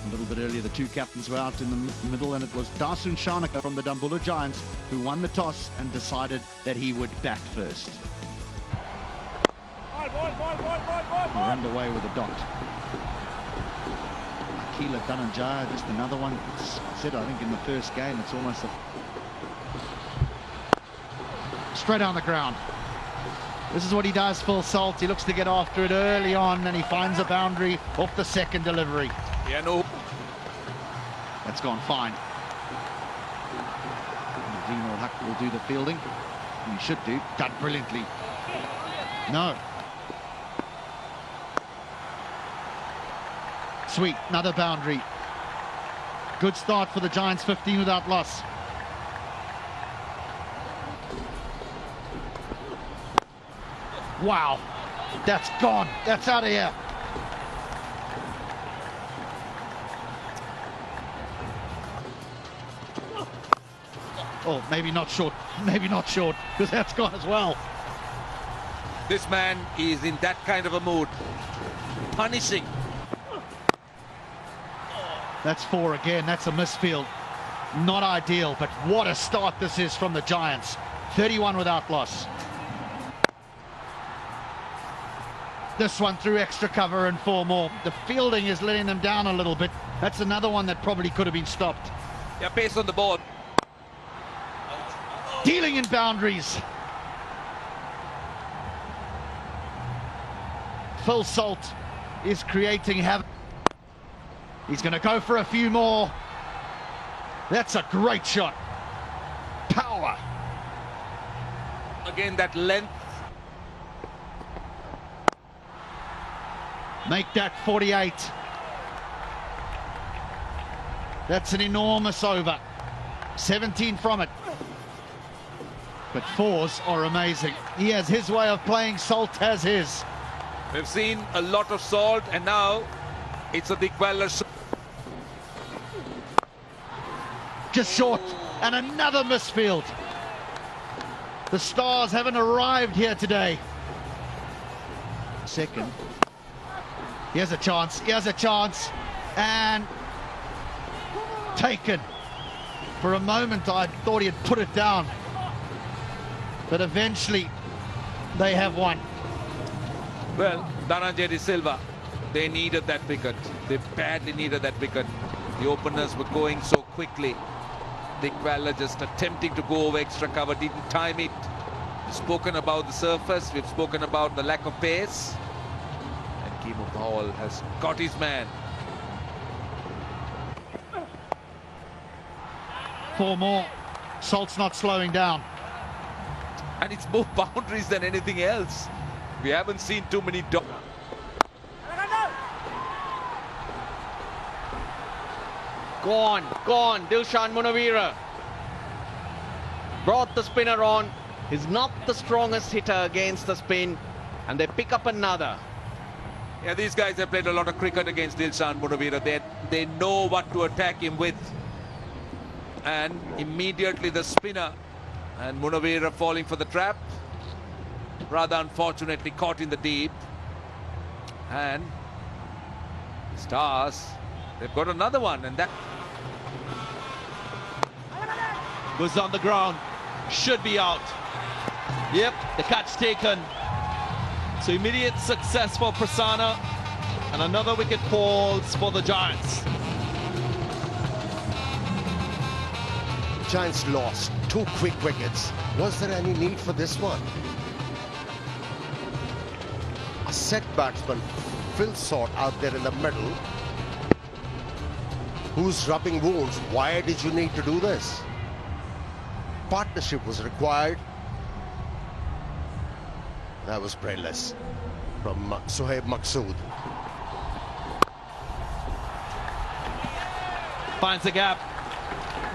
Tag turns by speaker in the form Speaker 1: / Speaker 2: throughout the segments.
Speaker 1: A little bit earlier, the two captains were out in the middle, and it was Dasun Shanaka from the Dambulla Giants who won the toss and decided that he would bat first. We're underway with a dot. Akila Dhananjaya, just another one. It's said, I think, in the first game, it's almost a... straight on the ground. This is what he does, full salt. He looks to get after it early on, and he finds a boundary off the second delivery.
Speaker 2: Yeah, no.
Speaker 1: That's gone fine. Vinod Huck will do the fielding. He should do. Done brilliantly. No. Sweet, another boundary. Good start for the Giants, 15 without loss. Wow, that's gone. That's out of here. Oh, maybe not short. Maybe not short, because that's gone as well.
Speaker 2: This man is in that kind of a mood. Punishing.
Speaker 1: That's four again. That's a misfield. Not ideal, but what a start this is from the Giants. 31 without loss. This one through extra cover and four more. The fielding is letting them down a little bit. That's another one that probably could have been stopped.
Speaker 2: Yeah, pace on the board.
Speaker 1: Dealing in boundaries. Phil Salt is creating havoc. He's going to go for a few more. That's a great shot. Power.
Speaker 2: Again, that length.
Speaker 1: Make that 48. That's an enormous over. 17 from it. But fours are amazing. He has his way of playing. Salt has his.
Speaker 2: We've seen a lot of Salt, and now it's a Dikwala.
Speaker 1: Just short, and another misfield. The Stars haven't arrived here today. Second. He has a chance, he has a chance, and taken. For a moment I thought he had put it down, but eventually they have won.
Speaker 2: Well, Dhananjaya De Silva, they needed that wicket. They badly needed that wicket. The openers were going so quickly. Dikwala just attempting to go over extra cover, didn't time it. We've spoken about the surface, we've spoken about the lack of pace. Kimo Powell has got his man.
Speaker 1: Four more. Salt's not slowing down.
Speaker 2: And it's more boundaries than anything else. We haven't seen too many dogs.
Speaker 3: Gone. Dilshan Munawira brought the spinner on. He's not the strongest hitter against the spin, and they pick up another.
Speaker 2: Yeah, these guys have played a lot of cricket against Dilshan Munawira. They know what to attack him with. And immediately the spinner and Munawira falling for the trap. Rather unfortunately caught in the deep. And Stars, they've got another one, and that
Speaker 4: goes on the ground, should be out. Yep, the catch taken. So immediate success for Prasanna, and another wicket falls for the Giants.
Speaker 5: Giants lost 2 quick wickets. Was there any need for this one? A set batsman, Phil Salt, out there in the middle, who's rubbing wounds. Why did you need to do this? Partnership was required. That was brainless from Sohaib Maqsood.
Speaker 4: Finds a gap.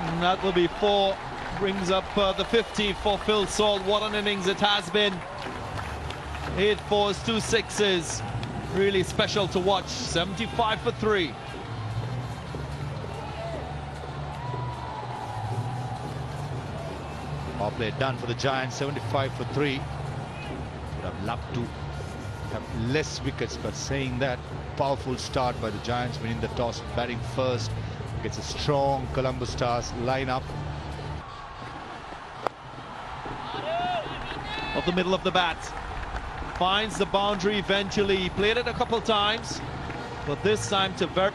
Speaker 4: And that will be 4. Brings up the 50 for Phil Salt. What an innings it has been. 8 4s, 2 6s. Really special to watch. 75 for 3.
Speaker 1: Power play done for the Giants, 75 for 3. Would have loved to
Speaker 6: have less wickets, but saying that, powerful start by the Giants, winning the toss, batting first against a strong Colombo Stars lineup.
Speaker 4: Of the middle of the bat, finds the boundary eventually. Played it a couple times, but this time to very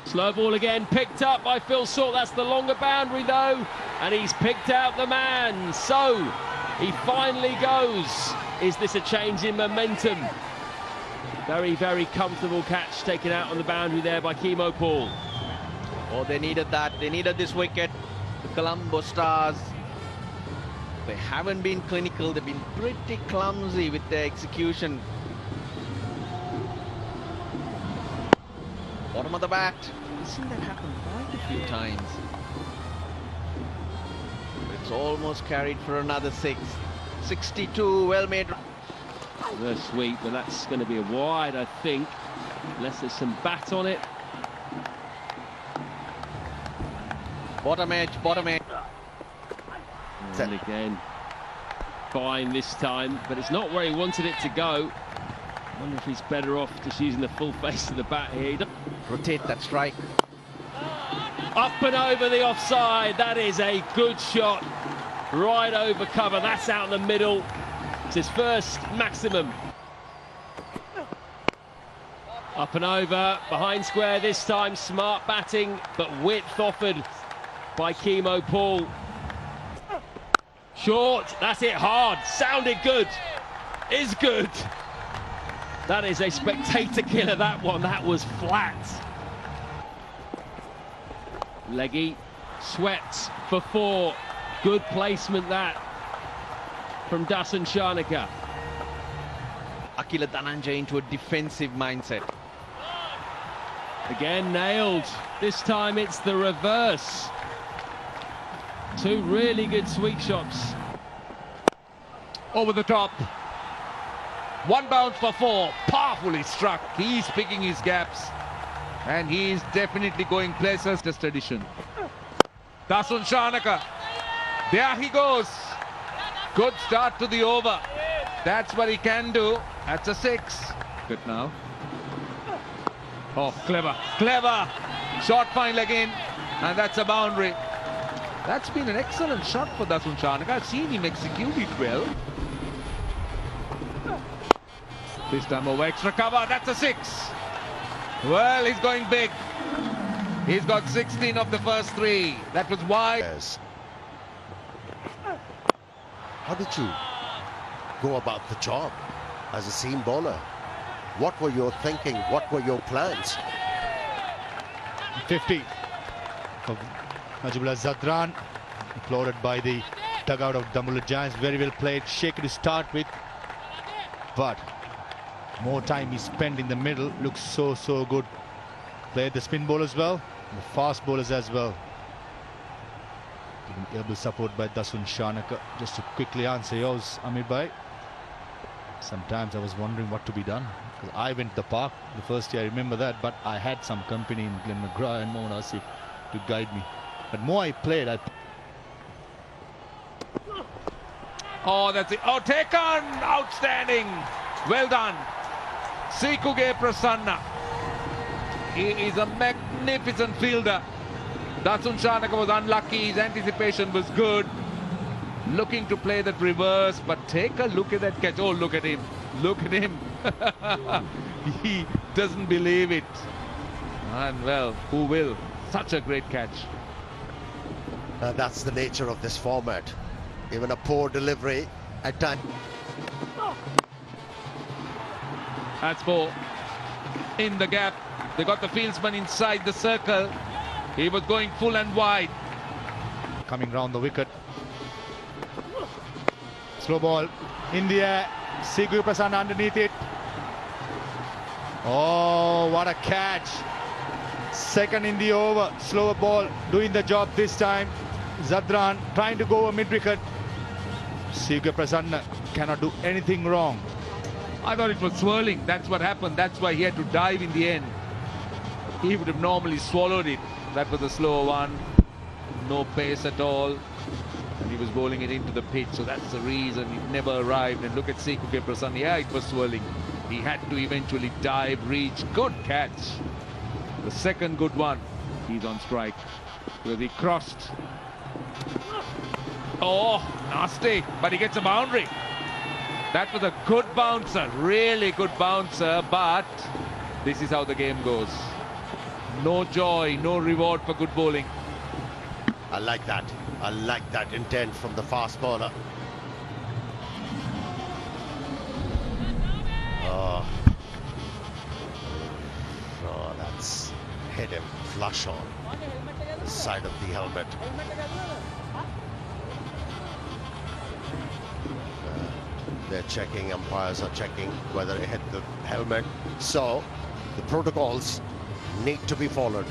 Speaker 7: slow ball again, picked up by Phil Salt. That's the longer boundary though, and he's picked out the man. So he finally goes. Is this a change in momentum? Very, very comfortable catch taken out on the boundary there by Chemo Paul.
Speaker 3: Oh, they needed that. They needed this wicket. The Colombo Stars, they haven't been clinical. They've been pretty clumsy with their execution. Bottom of the bat. We've seen that happen quite a few times. It's almost carried for another 6. 62, well made.
Speaker 7: Reverse sweep, but that's going to be a wide, I think, unless there's some bat on it.
Speaker 3: Bottom edge, bottom edge.
Speaker 7: And again, fine this time, but it's not where he wanted it to go. I wonder if he's better off just using the full face of the bat here.
Speaker 3: Rotate that strike.
Speaker 7: Up and over the offside. That is a good shot. Right over cover. That's out in the middle. It's his first maximum. Up and over. Behind square this time. Smart batting, but width offered by Chemo Paul. Short. That's it. Hard. Sounded good. Is good. That is a spectator killer, that one. That was flat. Leggy swept for 4. Good placement that from Dasun Shanaka.
Speaker 3: Akila Dhananjay into a defensive mindset.
Speaker 7: Again nailed. This time it's the reverse. 2 really good sweep shots.
Speaker 2: Over the top. 1 bounce for 4. Powerfully struck. He's picking his gaps. And he's definitely going places. Just addition. Dasun Shanaka. There he goes. Good start to the over. That's what he can do. That's a 6. Good now. Oh, clever. Clever. Short fine again. And that's a boundary. That's been an excellent shot for Dasun Shanaka. I've seen him execute it well. This time over extra cover. That's a 6. Well, he's going big. He's got 16 of the first 3. That was wide.
Speaker 5: Yes. How did you go about the job as a seam bowler? What were your thinking? What were your plans?
Speaker 6: 50 of Najibullah Zadran, applauded by the dugout of Dambulla Giants. Very well played. Shaky to start with, but more time he spent in the middle. Looks so good. Played the spin bowlers well, the fast bowlers as well. Given able support by Dasun Shanaka. Just to quickly answer yours, Amir Bhai. Sometimes I was wondering what to be done, because I went to the park the first year, I remember that, but I had some company in Glenn McGrath and Mohan Asif to guide me. But more I played,
Speaker 2: Oh, that's it. Oh, taken. Outstanding. Well done. Sikuge Prasanna. He is a magnificent fielder. Dasun Shanaka was unlucky. His anticipation was good. Looking to play that reverse, but take a look at that catch. Oh, look at him. Look at him. He doesn't believe it. And well, who will? Such a great catch.
Speaker 5: That's the nature of this format. Even a poor delivery at times.
Speaker 2: That's 4. In the gap. They got the fieldsman inside the circle. He was going full and wide.
Speaker 6: coming round the wicket. Slow ball in the air. Sigu Prasanna underneath it. Oh, what a catch. Second in the over. Slower ball doing the job this time. Zadran trying to go a mid-wicket. Sigu Prasanna cannot do anything wrong.
Speaker 2: I thought it was swirling. That's what happened. That's why he had to dive in the end. He would have normally swallowed it. That was a slower one. No pace at all. And he was bowling it into the pitch, so that's the reason it never arrived. And look at Sekou Gebrselassie. Yeah, it was swirling. He had to eventually dive, reach. Good catch. The second good one. He's on strike. Because he crossed. Oh, nasty. But he gets a boundary. That was a good bouncer. Really good bouncer. But this is how the game goes. No joy, no reward for good bowling.
Speaker 5: I like that. I like that intent from the fast bowler. Oh, that's hit him flush on the side of the helmet. They're checking, umpires are checking whether it hit the helmet. So the protocols need to be followed.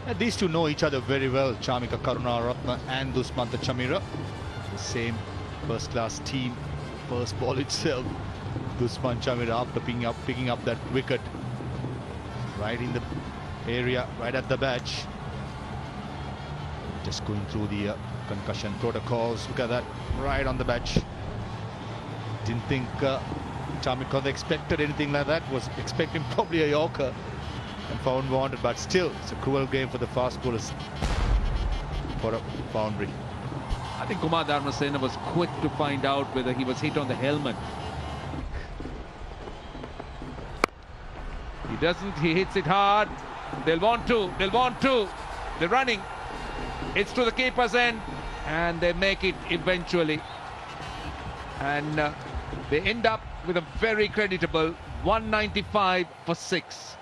Speaker 6: And these two know each other very well, Chamika Karunaratne and Dushmantha Chameera. The same first-class team. First ball itself, Dushmantha Chameera after picking up that wicket right in the area, right at the batch. Just going through the concussion protocols. Look at that, right on the batch. Didn't think Chamika expected anything like that. Was expecting probably a Yorker and found wanted, but still it's a cruel game for the fast bowlers for a boundary.
Speaker 2: I think Kumar Dharmasena was quick to find out whether he was hit on the helmet. He doesn't, he hits it hard. They're running. It's to the keeper's end and they make it eventually. And they end up with a very creditable 195 for 6.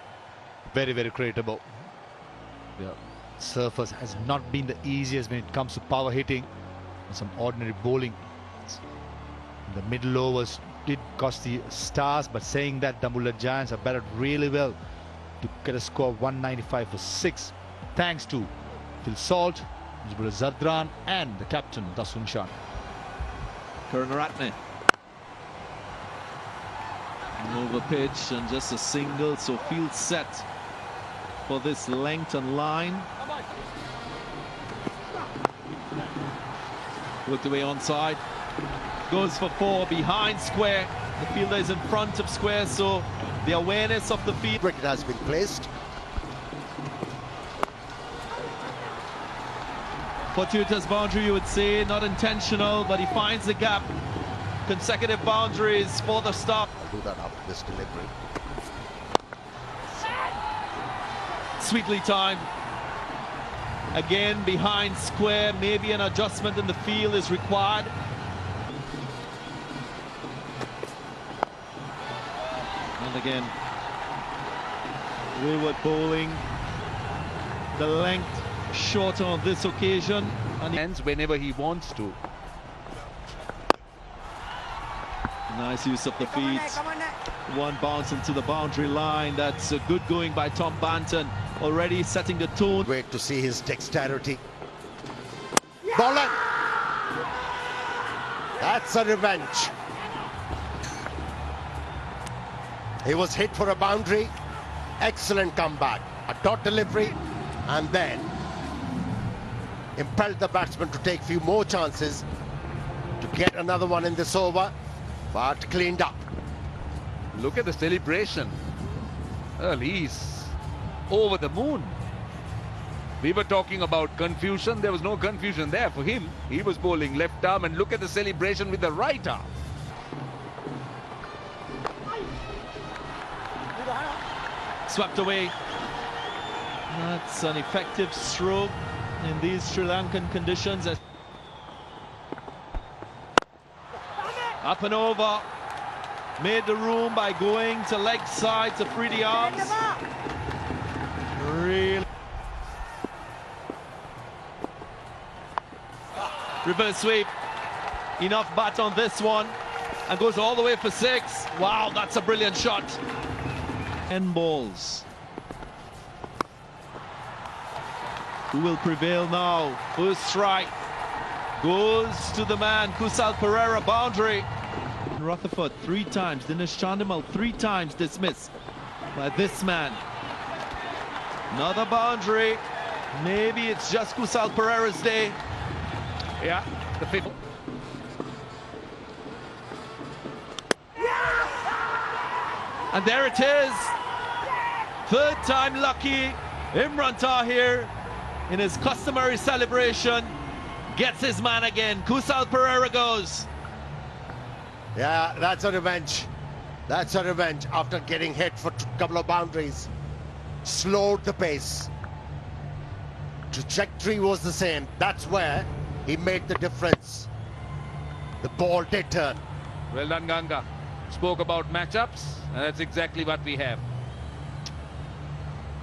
Speaker 6: Very, very creditable. The surface has not been the easiest when it comes to power hitting and some ordinary bowling. The middle overs did cost the Stars, but saying that, Dambulla Giants have batted really well to get a score of 195 for 6, thanks to Phil Salt, Najibullah Zadran and the captain Dasun Shan.
Speaker 4: Karunaratne over pitch and just a single, so field set for this length and line. Looked away onside, goes for 4 behind square. The fielder is in front of square, so the awareness of the field.
Speaker 5: Wicket has been placed.
Speaker 4: Fortuitous boundary, you would say, not intentional, but he finds the gap. Consecutive boundaries for the stop.
Speaker 5: I'll do that after this delivery.
Speaker 4: Sweetly timed. Again, behind square, maybe an adjustment in the field is required. And again, wayward bowling. The length shorter on this occasion. And
Speaker 2: Ends whenever he wants to.
Speaker 4: nice use of the feet. One bounce into the boundary line. That's a good going by Tom Banton. Already setting the tone.
Speaker 5: Great to see his dexterity. Bowler! That's a revenge. He was hit for a boundary. Excellent comeback. A dot delivery and then impelled the batsman to take few more chances to get another one in this over, but cleaned up.
Speaker 2: Look at the celebration. Well, he's over the moon. We were talking about confusion. There was no confusion there for him. He was bowling left arm, and look at the celebration with the right arm.
Speaker 4: Swept away. That's an effective stroke in these Sri Lankan conditions. Up and over. Made the room by going to leg side to free the arms. Really. Reverse sweep. Enough bat on this one. And goes all the way for 6. Wow, that's a brilliant shot. 10 balls. Who will prevail now? First strike goes to the man, Kusal Pereira, boundary. Rutherford 3 times, Dinesh Chandimal 3 times dismissed by this man. Another boundary. Maybe it's just Kusal Pereira's day.
Speaker 2: Yeah, the fifth.
Speaker 4: And there it is. Third time lucky. Imran Tahir, in his customary celebration, gets his man again. Kusal Pereira goes.
Speaker 5: Yeah, that's a revenge. That's a revenge after getting hit for a couple of boundaries. Slowed the pace. Trajectory was the same. That's where he made the difference. The ball did turn.
Speaker 2: Well done, Ganga. Spoke about matchups, and that's exactly what we have.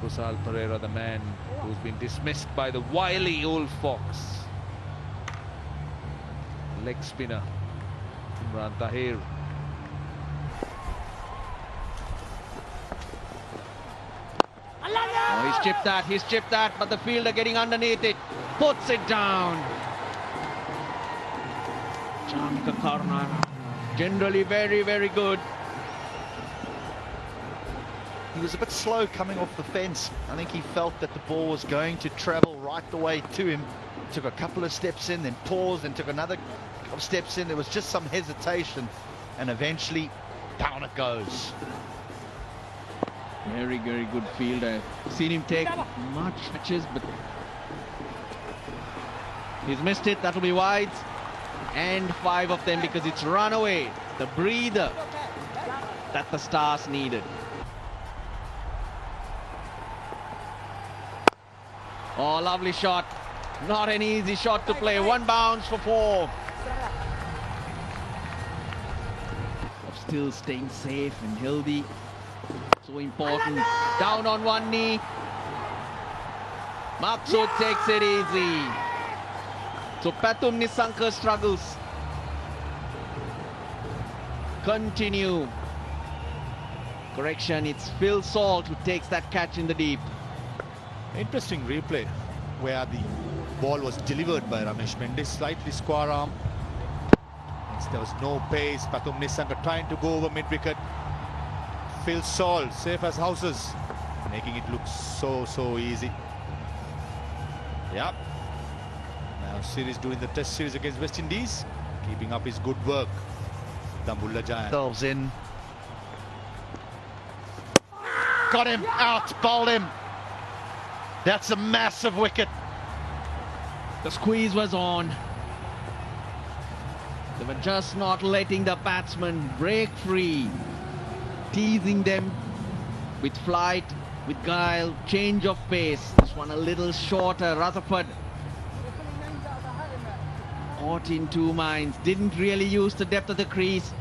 Speaker 2: Kusal Pereira, the man who's been dismissed by the wily old fox. Leg spinner, Imran Tahir.
Speaker 3: Oh, he's chipped that, but the fielder getting underneath it, puts it down. Chamika corner, generally very, very good.
Speaker 1: He was a bit slow coming off the fence. I think he felt that the ball was going to travel right the way to him. Took a couple of steps in, then paused, and took another couple of steps in. There was just some hesitation, and eventually down it goes.
Speaker 3: Very, very good fielder. Seen him take much catches, but he's missed it. That'll be wide. And 5 of them because it's run away. The breather that the Stars needed. Oh, lovely shot. Not an easy shot to play. 1 bounce for 4. Still staying safe and healthy. So important. Down on 1 knee. Maksud takes it easy. So Pathum Nissanka struggles. Continue. Correction, it's Phil Salt who takes that catch in the deep.
Speaker 6: Interesting replay where the ball was delivered by Ramesh Mendes, slightly square arm. There was no pace. Pathum Nissanka trying to go over mid-wicket. Phil Salt, safe as houses, making it look so easy. Yep. Now series doing the test series against West Indies, keeping up his good work. Dambulla Giants.
Speaker 1: Themselves in. Got him out, bowled him. That's a massive wicket.
Speaker 3: The squeeze was on. They were just not letting the batsman break free. Teasing them with flight, with guile, change of pace. This one a little shorter. Rutherford caught in 2 minds. Didn't really use the depth of the crease.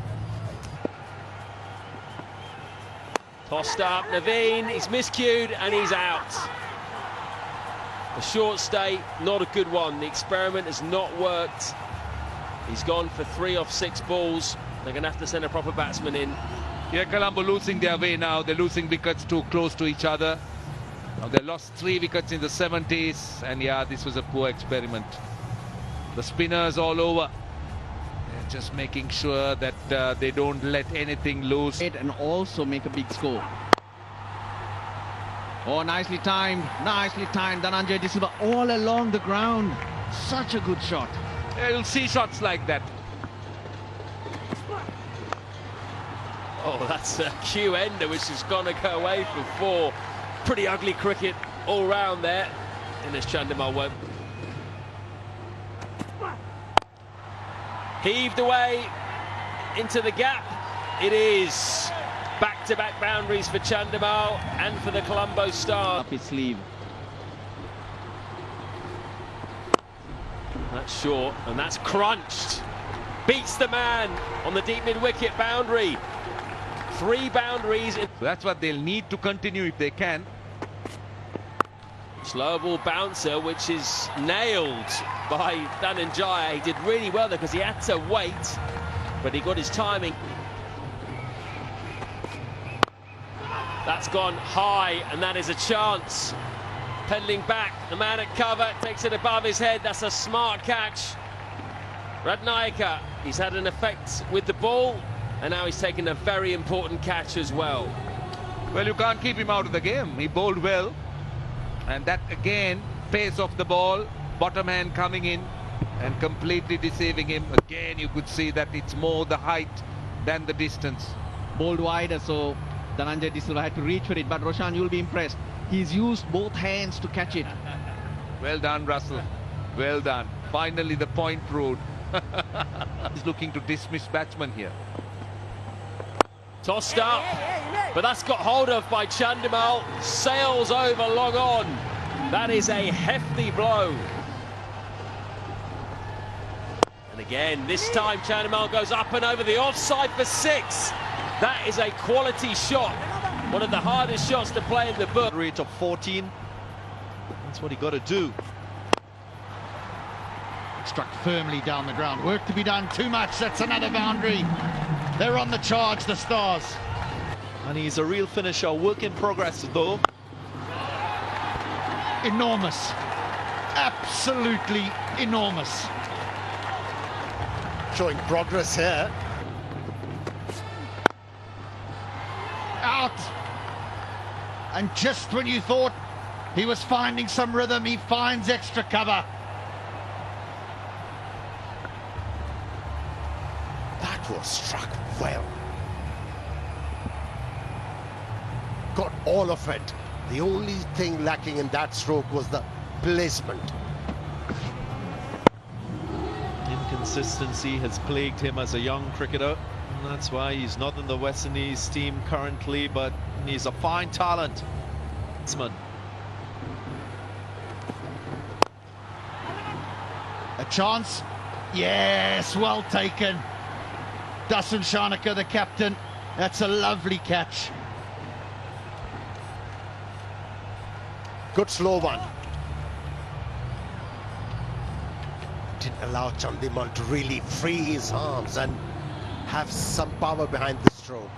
Speaker 7: Tossed up, Naveen, he's miscued and he's out. A short stay, not a good one. The experiment has not worked. He's gone for 3 off 6 balls. They're going to have to send a proper batsman in.
Speaker 2: Yeah, Colombo losing their way now. They're losing wickets too close to each other. Now they lost 3 wickets in the 70s, and yeah, this was a poor experiment. The spinners all over. They're just making sure that they don't let anything loose.
Speaker 3: And also make a big score. Oh, nicely timed, Dhananjay De Silva all along the ground. Such a good shot.
Speaker 2: Yeah, you'll see shots like that.
Speaker 7: Oh, that's a cue ender, which is going to go away for 4. Pretty ugly cricket all round there. And as Chandimal won't. Heaved away into the gap. It is back-to-back boundaries for Chandimal and for the Colombo Stars.
Speaker 3: Up his sleeve.
Speaker 7: That's short, and that's crunched. Beats the man on the deep mid-wicket boundary. 3 boundaries.
Speaker 2: So that's what they'll need to continue if they can.
Speaker 7: Slow ball bouncer, which is nailed by Dhananjaya. He did really well there because he had to wait, but he got his timing. That's gone high, and that is a chance. Pedaling back, the man at cover takes it above his head. That's a smart catch. Radnaika, he's had an effect with the ball, and now he's taken a very important catch as well.
Speaker 2: Well, you can't keep him out of the game. He bowled well. And that again, pace of the ball, bottom hand coming in. and completely deceiving him. Again, you could see that it's more the height than the distance.
Speaker 3: Bowled wider, so Dhananjay De Silva had to reach for it. But Roshan, you'll be impressed. He's used both hands to catch it.
Speaker 2: Well done, Russell. Well done. Finally, the point proved. He's looking to dismiss batsman here.
Speaker 7: Tossed up, but that's got hold of by Chandimal. Sails over long on. That is a hefty blow. And again, this time Chandimal goes up and over the offside for 6. That is a quality shot. One of the hardest shots to play in the book.
Speaker 4: Rate of 14. That's what he got to do.
Speaker 6: Struck firmly down the ground. Work to be done. Too much. That's another boundary. They're on the charge, the Stars.
Speaker 4: And he's a real finisher. Work in progress, though.
Speaker 6: Enormous. Absolutely enormous.
Speaker 5: Showing progress here.
Speaker 6: Out. And just when you thought he was finding some rhythm, he finds extra cover.
Speaker 5: That was struck well. Got all of it. The only thing lacking in that stroke was the placement.
Speaker 4: Inconsistency has plagued him as a young cricketer. And that's why he's not in the West Indies team currently, but he's a fine talent.
Speaker 6: A chance. Yes, well taken. Dasun Shanaka, the captain. That's a lovely catch.
Speaker 5: Good slow one. Didn't allow Chandimal to really free his arms and have some power behind the stroke.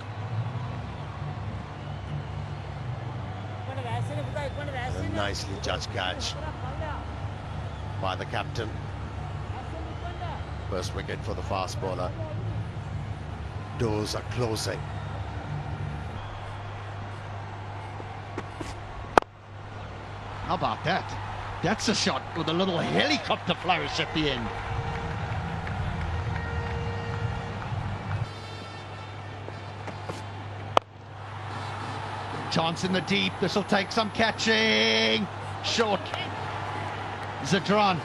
Speaker 5: A nicely judged catch by the captain. First wicket for the fast bowler. Doors are closing.
Speaker 6: How about that? That's a shot with a little helicopter flourish at the end. Chance in the deep. This will take some catching. Short. Zadran.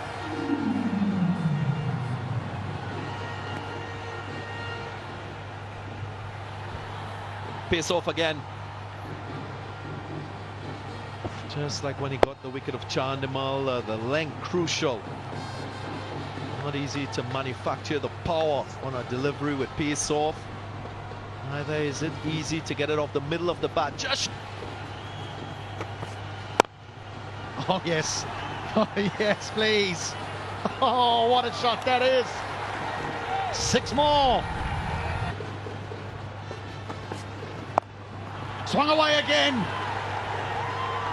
Speaker 4: Pace off again. Just like when he got the wicket of Chandimal, the length crucial. Not easy to manufacture the power on a delivery with pace off. Neither is it easy to get it off the middle of the bat. Just
Speaker 6: Oh, yes. Oh, yes, please. Oh, what a shot that is. 6 more. Swung away again.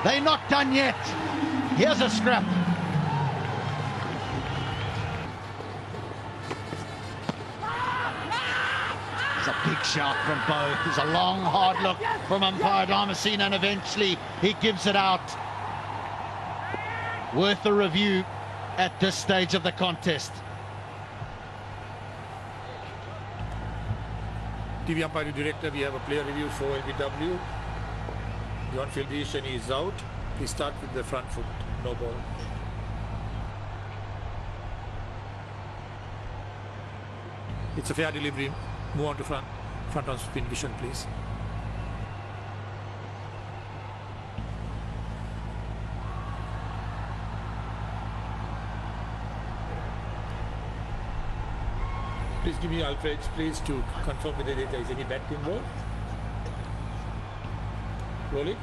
Speaker 6: They're not done yet. Here's a scrap. It's a big shout from both. There's a long, hard look from umpire Dharmasena, and eventually he gives it out. Worth a review at this stage of the contest.
Speaker 8: TV umpire director, we have a player review for LBW. The on-field decision is out. Please start with the front foot, no ball. It's a fair delivery. Move on to front on spin vision, please. Please give me Alfred, please, to confirm whether there is any bat involved. Roll it.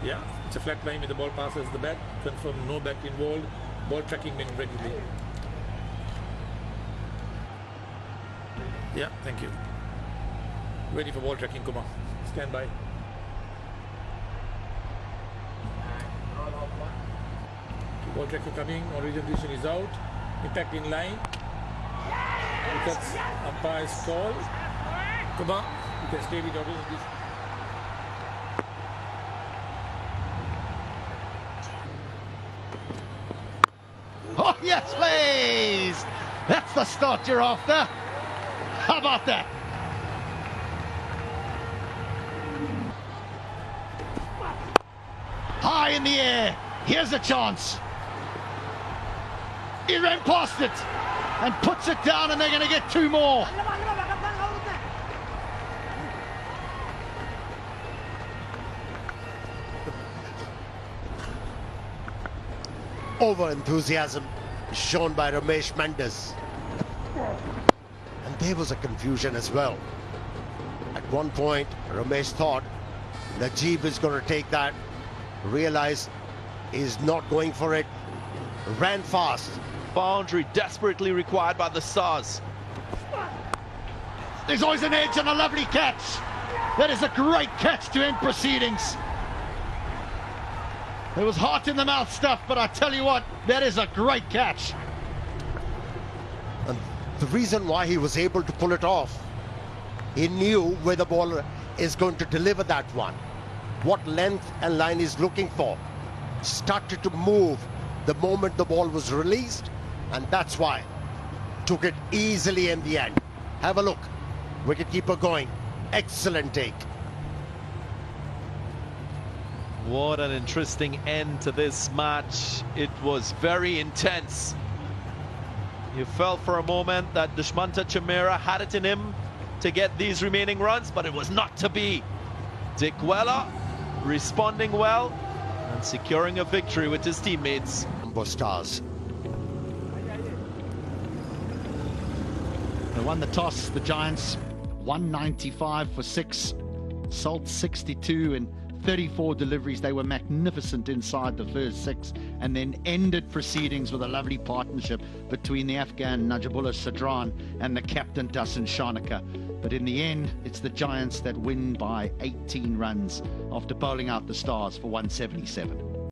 Speaker 8: Yeah, it's a flat line when the ball passes the bat. Confirm no bat involved. Ball tracking being readily. Yeah, thank you. Ready for ball tracking, Kumar. Stand by. Ball tracker coming. Origin position is out. Impact in line. Wickets, umpire's call. Kumar, you can stay with origin position.
Speaker 6: Oh,
Speaker 1: Yes, please. That's the start you're after. How about that? High in the air. Here's a chance. He ran past it and puts it down, and they're going to get two more.
Speaker 5: Over enthusiasm shown by Ramesh Mendes. And there was a confusion as well. At one point, Ramesh thought Najib is going to take that, realized he's not going for it, ran fast.
Speaker 4: Boundary desperately required by the Stars.
Speaker 1: There's always an edge and a lovely catch. That is a great catch to end proceedings. It was heart in the mouth stuff, but I tell you what, that is a great catch.
Speaker 5: And the reason why he was able to pull it off, he knew where the ball is going to deliver that one, what length and line he's looking for. Started to move the moment the ball was released, and that's why took it easily in the end. Have a look, wicketkeeper going, excellent take.
Speaker 4: What an interesting end to this match. It was very intense. You felt for a moment that Dushmanta Chameera had it in him to get these remaining runs, but it was not to be. Dick Weller responding well and securing a victory with his teammates.
Speaker 5: Stars.
Speaker 1: They won the toss, the Giants, 195 for 6, Salt 62 and 34 deliveries. They were magnificent inside the first 6, and then ended proceedings with a lovely partnership between the Afghan Najibullah Sadran and the captain Dasan Shanaka. But in the end, it's the Giants that win by 18 runs after bowling out the Stars for 177.